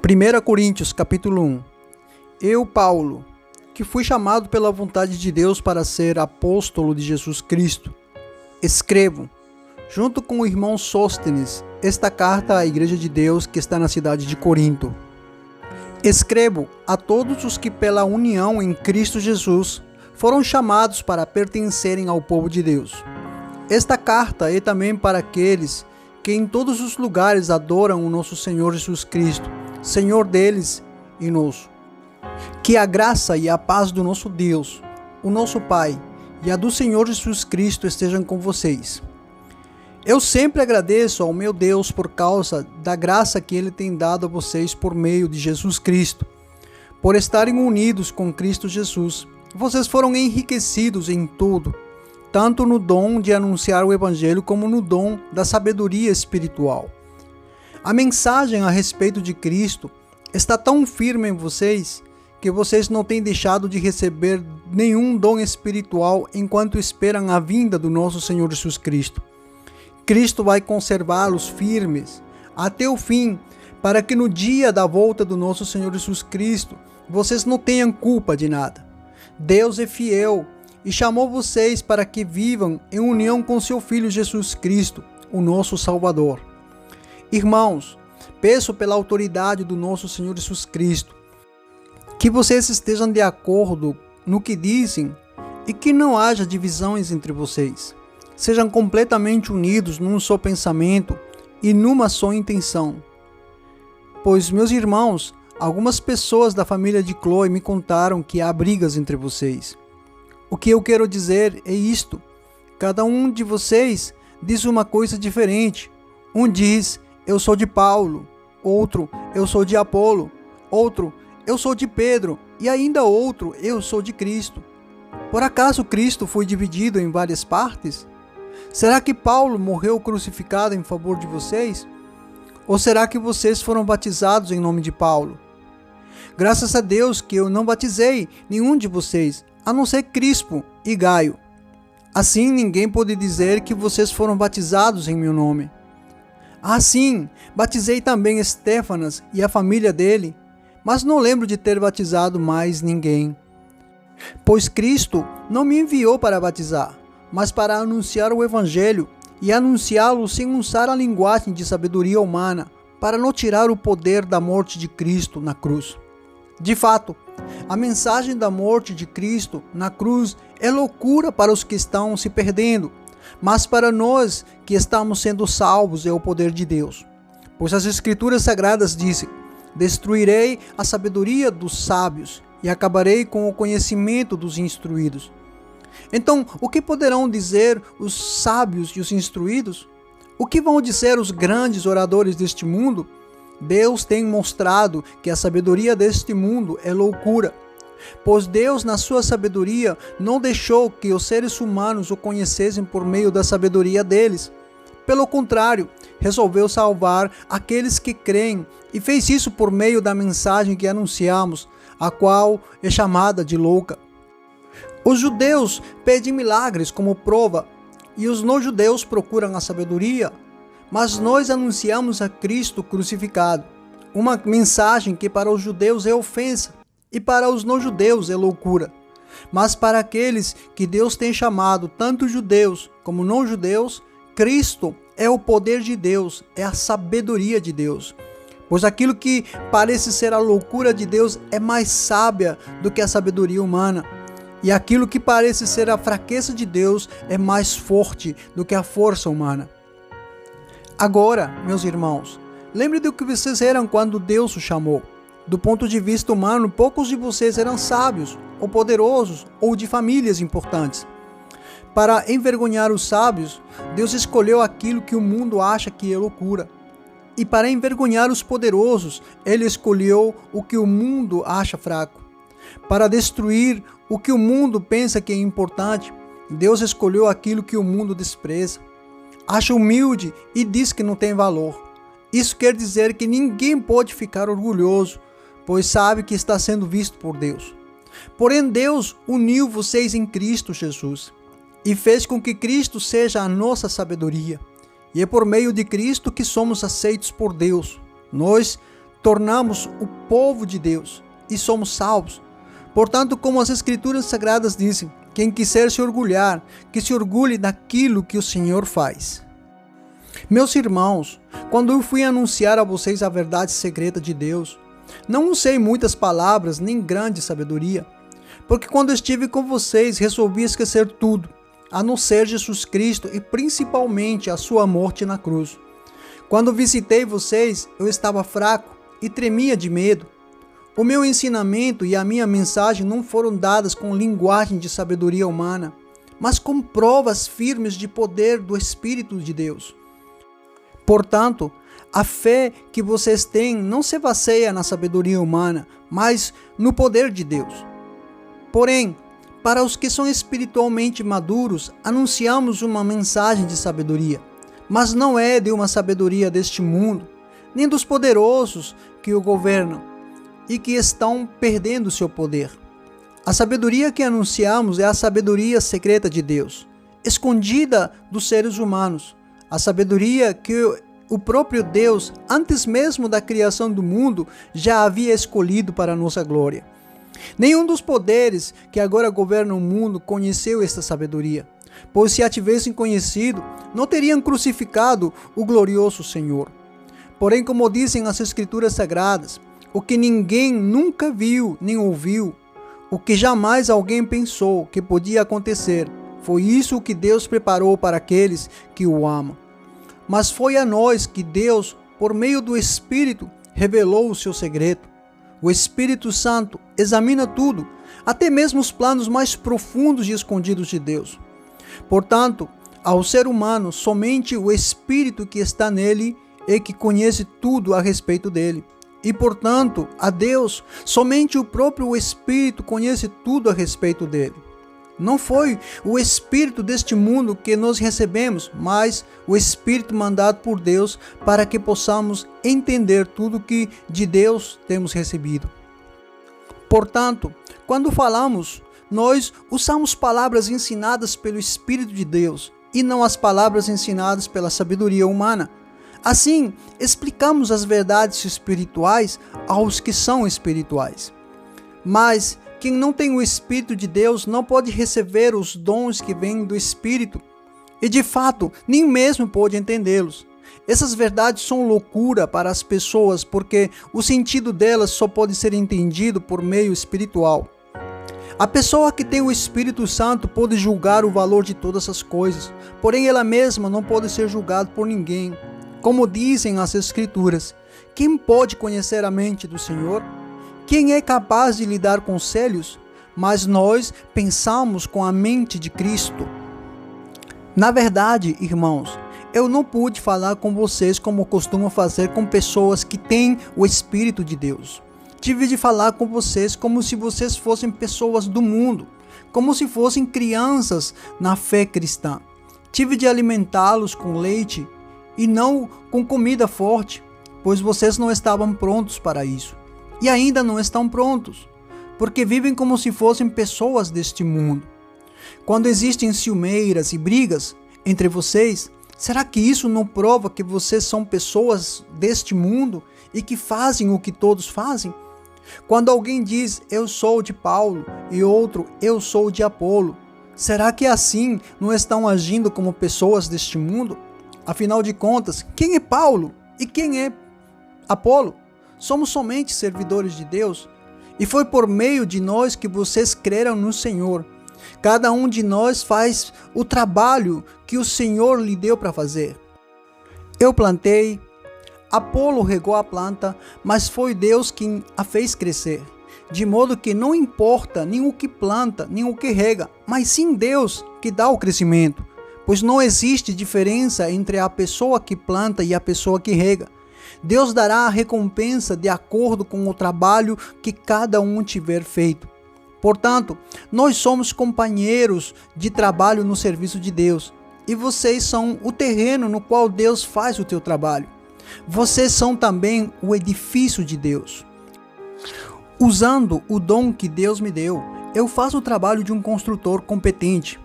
1 Coríntios, capítulo 1. Eu, Paulo, que fui chamado pela vontade de Deus para ser apóstolo de Jesus Cristo, escrevo, junto com o irmão Sóstenes, esta carta à Igreja de Deus que está na cidade de Corinto. Escrevo a todos os que pela união em Cristo Jesus foram chamados para pertencerem ao povo de Deus. Esta carta é também para aqueles que em todos os lugares adoram o nosso Senhor Jesus Cristo, Senhor deles e nosso. Que a graça e a paz do nosso Deus, o nosso Pai, e a do Senhor Jesus Cristo estejam com vocês. Eu sempre agradeço ao meu Deus por causa da graça que Ele tem dado a vocês por meio de Jesus Cristo. Por estarem unidos com Cristo Jesus, vocês foram enriquecidos em tudo, tanto no dom de anunciar o Evangelho como no dom da sabedoria espiritual. A mensagem a respeito de Cristo está tão firme em vocês que vocês não têm deixado de receber nenhum dom espiritual enquanto esperam a vinda do nosso Senhor Jesus Cristo. Cristo vai conservá-los firmes até o fim, para que no dia da volta do nosso Senhor Jesus Cristo, vocês não tenham culpa de nada. Deus é fiel e chamou vocês para que vivam em união com seu Filho Jesus Cristo, o nosso Salvador. Irmãos, peço pela autoridade do nosso Senhor Jesus Cristo, que vocês estejam de acordo no que dizem e que não haja divisões entre vocês. Sejam completamente unidos num só pensamento e numa só intenção. Pois, meus irmãos, algumas pessoas da família de Chloe me contaram que há brigas entre vocês. O que eu quero dizer é isto: cada um de vocês diz uma coisa diferente. Um diz, eu sou de Paulo, outro, eu sou de Apolo, outro, eu sou de Pedro, e ainda outro, eu sou de Cristo. Por acaso Cristo foi dividido em várias partes? Será que Paulo morreu crucificado em favor de vocês? Ou será que vocês foram batizados em nome de Paulo? Graças a Deus que eu não batizei nenhum de vocês, a não ser Crispo e Gaio. Assim ninguém pode dizer que vocês foram batizados em meu nome. Assim, batizei também Estéfanas e a família dele, mas não lembro de ter batizado mais ninguém. Pois Cristo não me enviou para batizar, mas para anunciar o Evangelho e anunciá-lo sem usar a linguagem de sabedoria humana, para não tirar o poder da morte de Cristo na cruz. De fato, a mensagem da morte de Cristo na cruz é loucura para os que estão se perdendo, mas para nós que estamos sendo salvos é o poder de Deus. Pois as Escrituras Sagradas dizem, destruirei a sabedoria dos sábios e acabarei com o conhecimento dos instruídos. Então, o que poderão dizer os sábios e os instruídos? O que vão dizer os grandes oradores deste mundo? Deus tem mostrado que a sabedoria deste mundo é loucura, pois Deus, na sua sabedoria, não deixou que os seres humanos o conhecessem por meio da sabedoria deles. Pelo contrário, resolveu salvar aqueles que creem e fez isso por meio da mensagem que anunciamos, a qual é chamada de louca. Os judeus pedem milagres como prova e os não-judeus procuram a sabedoria, mas nós anunciamos a Cristo crucificado, uma mensagem que para os judeus é ofensa e para os não-judeus é loucura. Mas para aqueles que Deus tem chamado, tanto judeus como não-judeus, Cristo é o poder de Deus, é a sabedoria de Deus. Pois aquilo que parece ser a loucura de Deus é mais sábia do que a sabedoria humana. E aquilo que parece ser a fraqueza de Deus é mais forte do que a força humana. Agora, meus irmãos, lembre do que vocês eram quando Deus os chamou. Do ponto de vista humano, poucos de vocês eram sábios, ou poderosos, ou de famílias importantes. Para envergonhar os sábios, Deus escolheu aquilo que o mundo acha que é loucura. E para envergonhar os poderosos, Ele escolheu o que o mundo acha fraco. Para destruir o que o mundo pensa que é importante, Deus escolheu aquilo que o mundo despreza. Acha humilde e diz que não tem valor. Isso quer dizer que ninguém pode ficar orgulhoso, pois sabe que está sendo visto por Deus. Porém, Deus uniu vocês em Cristo Jesus e fez com que Cristo seja a nossa sabedoria. E é por meio de Cristo que somos aceitos por Deus. Nós tornamos o povo de Deus e somos salvos. Portanto, como as Escrituras Sagradas dizem, quem quiser se orgulhar, que se orgulhe daquilo que o Senhor faz. Meus irmãos, quando eu fui anunciar a vocês a verdade secreta de Deus, não usei muitas palavras nem grande sabedoria, porque quando estive com vocês resolvi esquecer tudo, a não ser Jesus Cristo e principalmente a sua morte na cruz. Quando visitei vocês, eu estava fraco e tremia de medo. O meu ensinamento e a minha mensagem não foram dadas com linguagem de sabedoria humana, mas com provas firmes de poder do Espírito de Deus. Portanto, a fé que vocês têm não se baseia na sabedoria humana, mas no poder de Deus. Porém, para os que são espiritualmente maduros, anunciamos uma mensagem de sabedoria, mas não é de uma sabedoria deste mundo, nem dos poderosos que o governam e que estão perdendo seu poder. A sabedoria que anunciamos é a sabedoria secreta de Deus, escondida dos seres humanos. A sabedoria que o próprio Deus, antes mesmo da criação do mundo, já havia escolhido para a nossa glória. Nenhum dos poderes que agora governam o mundo conheceu esta sabedoria, pois se a tivessem conhecido, não teriam crucificado o glorioso Senhor. Porém, como dizem as Escrituras Sagradas, o que ninguém nunca viu nem ouviu, o que jamais alguém pensou que podia acontecer, foi isso que Deus preparou para aqueles que o amam. Mas foi a nós que Deus, por meio do Espírito, revelou o seu segredo. O Espírito Santo examina tudo, até mesmo os planos mais profundos e escondidos de Deus. Portanto, ao ser humano, somente o Espírito que está nele é que conhece tudo a respeito dele. E, portanto, a Deus, somente o próprio Espírito conhece tudo a respeito dele. Não foi o Espírito deste mundo que nós recebemos, mas o Espírito mandado por Deus para que possamos entender tudo que de Deus temos recebido. Portanto, quando falamos, nós usamos palavras ensinadas pelo Espírito de Deus e não as palavras ensinadas pela sabedoria humana. Assim, explicamos as verdades espirituais aos que são espirituais. Mas quem não tem o Espírito de Deus não pode receber os dons que vêm do Espírito e, de fato, nem mesmo pode entendê-los. Essas verdades são loucura para as pessoas porque o sentido delas só pode ser entendido por meio espiritual. A pessoa que tem o Espírito Santo pode julgar o valor de todas as coisas, porém ela mesma não pode ser julgada por ninguém. Como dizem as Escrituras, quem pode conhecer a mente do Senhor? Quem é capaz de lhe dar conselhos? Mas nós pensamos com a mente de Cristo. Na verdade, irmãos, eu não pude falar com vocês como costumo fazer com pessoas que têm o Espírito de Deus. Tive de falar com vocês como se vocês fossem pessoas do mundo, como se fossem crianças na fé cristã. Tive de alimentá-los com leite e não com comida forte, pois vocês não estavam prontos para isso. E ainda não estão prontos, porque vivem como se fossem pessoas deste mundo. Quando existem ciumeiras e brigas entre vocês, será que isso não prova que vocês são pessoas deste mundo e que fazem o que todos fazem? Quando alguém diz, eu sou de Paulo, e outro, eu sou de Apolo, será que assim não estão agindo como pessoas deste mundo? Afinal de contas, quem é Paulo e quem é Apolo? Somos somente servidores de Deus, e foi por meio de nós que vocês creram no Senhor. Cada um de nós faz o trabalho que o Senhor lhe deu para fazer. Eu plantei, Apolo regou a planta, mas foi Deus quem a fez crescer. De modo que não importa nem o que planta, nem o que rega, mas sim Deus que dá o crescimento. Pois não existe diferença entre a pessoa que planta e a pessoa que rega. Deus dará a recompensa de acordo com o trabalho que cada um tiver feito. Portanto, nós somos companheiros de trabalho no serviço de Deus, e vocês são o terreno no qual Deus faz o teu trabalho. Vocês são também o edifício de Deus. Usando o dom que Deus me deu, eu faço o trabalho de um construtor competente.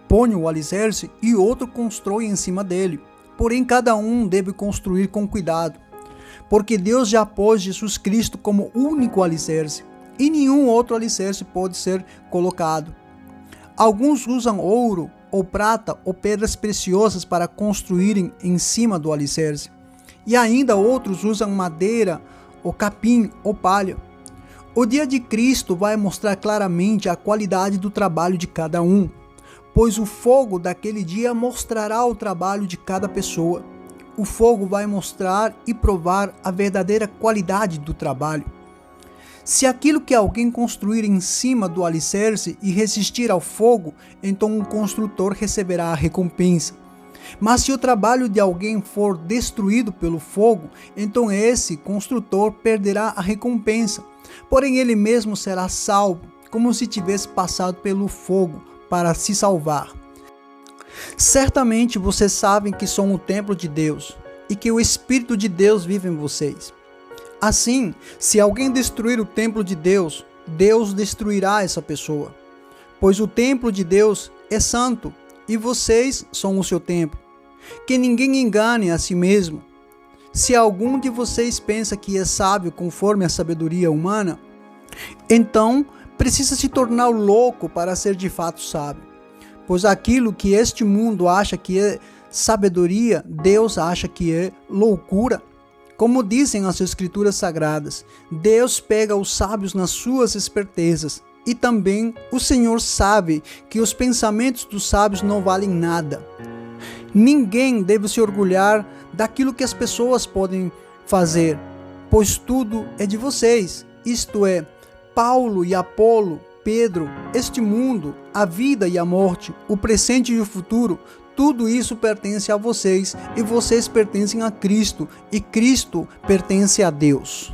Ponho o alicerce e outro constrói em cima dele. Porém, cada um deve construir com cuidado. porque Deus já pôs Jesus Cristo como único alicerce, e nenhum outro alicerce pode ser colocado. Alguns usam ouro, ou prata, ou pedras preciosas para construírem em cima do alicerce, e ainda outros usam madeira, ou capim, ou palha. O dia de Cristo vai mostrar claramente a qualidade do trabalho de cada um, pois o fogo daquele dia mostrará o trabalho de cada pessoa. O fogo vai mostrar e provar a verdadeira qualidade do trabalho. Se aquilo que alguém construir em cima do alicerce e resistir ao fogo, então o construtor receberá a recompensa. Mas se o trabalho de alguém for destruído pelo fogo, então esse construtor perderá a recompensa. Porém ele mesmo será salvo, como se tivesse passado pelo fogo para se salvar. Certamente vocês sabem que são o templo de Deus e que o Espírito de Deus vive em vocês. Assim, se alguém destruir o templo de Deus, Deus destruirá essa pessoa, pois o templo de Deus é santo e vocês são o seu templo. Que ninguém engane a si mesmo. Se algum de vocês pensa que é sábio conforme a sabedoria humana, então precisa se tornar louco para ser de fato sábio. Pois aquilo que este mundo acha que é sabedoria, Deus acha que é loucura. Como dizem as Escrituras Sagradas, Deus pega os sábios nas suas espertezas, e também o Senhor sabe que os pensamentos dos sábios não valem nada. Ninguém deve se orgulhar daquilo que as pessoas podem fazer, pois tudo é de vocês, isto é, Paulo e Apolo, Pedro, este mundo, a vida e a morte, o presente e o futuro, tudo isso pertence a vocês, e vocês pertencem a Cristo, e Cristo pertence a Deus.